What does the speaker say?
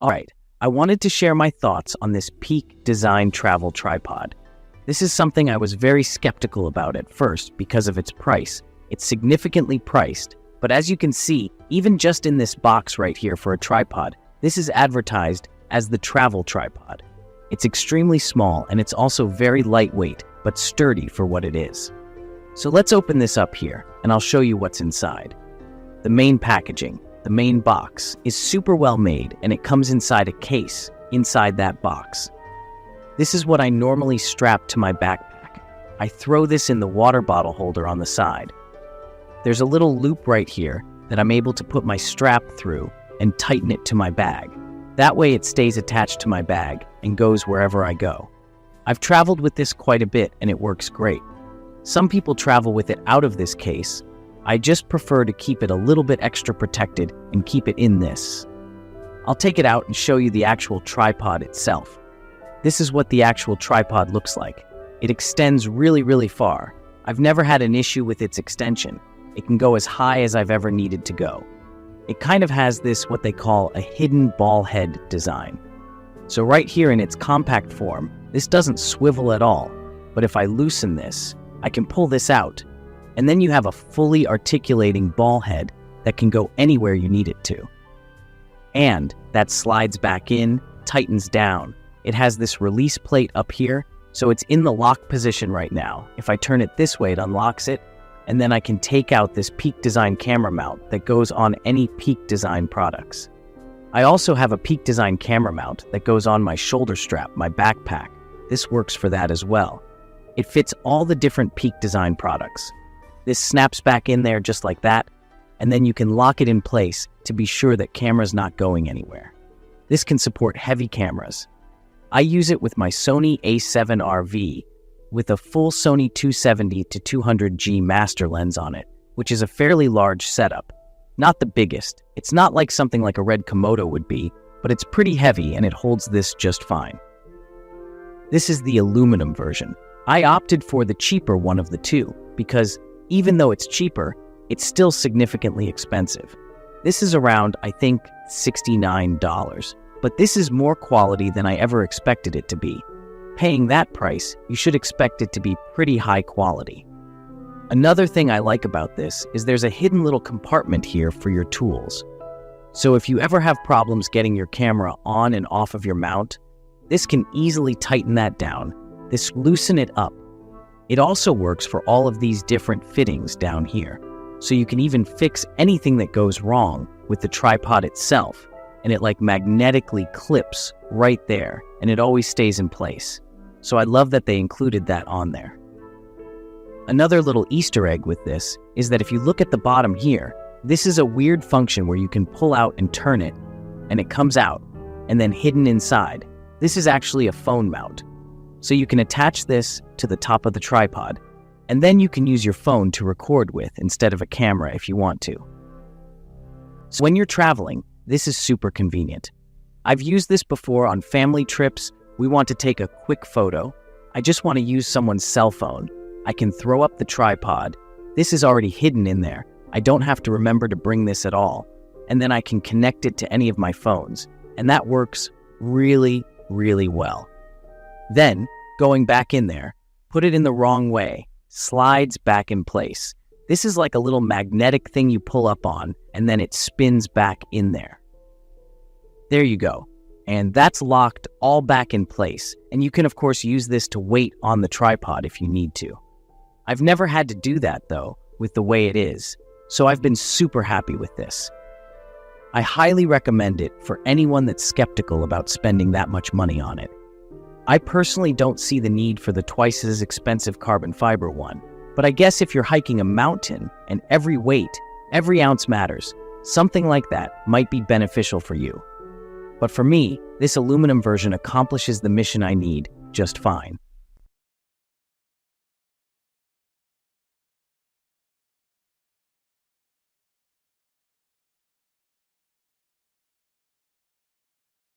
All right, I wanted to share my thoughts on this Peak Design travel tripod. This is something I was very skeptical about at first because of its price. It's significantly priced, but as you can see, even just in this box right here for a tripod, this is advertised as the travel tripod. It's extremely small and it's also very lightweight, but sturdy for what it is. So let's open this up here and I'll show you what's inside. The main packaging, the main box, is super well made and it comes inside a case inside that box. This is what I normally strap to my backpack. I throw this in the water bottle holder on the side. There's a little loop right here that I'm able to put my strap through and tighten it to my bag. That way it stays attached to my bag and goes wherever I go. I've traveled with this quite a bit and it works great. Some people travel with it out of this case. I just prefer to keep it a little bit extra protected and keep it in this. I'll take it out and show you the actual tripod itself. This is what the actual tripod looks like. It extends really far. I've never had an issue with its extension. It can go as high as I've ever needed to go. It kind of has this what they call a hidden ball head design. So right here in its compact form, this doesn't swivel at all, but if I loosen this, I can pull this out, and then you have a fully articulating ball head that can go anywhere you need it to. And that slides back in, tightens down. It has this release plate up here, so it's in the lock position right now. If I turn it this way, it unlocks it, and then I can take out this Peak Design camera mount that goes on any Peak Design products. I also have a Peak Design camera mount that goes on my shoulder strap, my backpack. This works for that as well. It fits all the different Peak Design products. This snaps back in there just like that, and then you can lock it in place to be sure that camera's not going anywhere. This can support heavy cameras. I use it with my Sony a7RV with a full Sony 270 to 200G master lens on it, which is a fairly large setup. Not the biggest. It's not like something like a red Komodo would be, but it's pretty heavy and it holds this just fine. This is the aluminum version. I opted for the cheaper one of the two because even though it's cheaper, it's still significantly expensive. This is around, I think, $69, but this is more quality than I ever expected it to be. Paying that price, you should expect it to be pretty high quality. Another thing I like about this is there's a hidden little compartment here for your tools. So if you ever have problems getting your camera on and off of your mount, this can easily tighten that down. This loosen it up. It also works for all of these different fittings down here. So you can even fix anything that goes wrong with the tripod itself, and it like magnetically clips right there, and it always stays in place. So I love that they included that on there. Another little Easter egg with this is that if you look at the bottom here, this is a weird function where you can pull out and turn it, and it comes out, and then hidden inside. This is actually a phone mount. So you can attach this to the top of the tripod, and then you can use your phone to record with instead of a camera if you want to. So when you're traveling, this is super convenient. I've used this before on family trips. We want to take a quick photo. I just want to use someone's cell phone. I can throw up the tripod. This is already hidden in there. I don't have to remember to bring this at all. And then I can connect it to any of my phones. And that works really well. Then, going back in there, put it in the wrong way, slides back in place. This is like a little magnetic thing you pull up on, and then it spins back in there. There you go. And that's locked all back in place. And you can, of course, use this to weight on the tripod if you need to. I've never had to do that, though, with the way it is. So I've been super happy with this. I highly recommend it for anyone that's skeptical about spending that much money on it. I personally don't see the need for the twice as expensive carbon fiber one, but I guess if you're hiking a mountain and every weight, every ounce matters, something like that might be beneficial for you. But for me, this aluminum version accomplishes the mission I need just fine.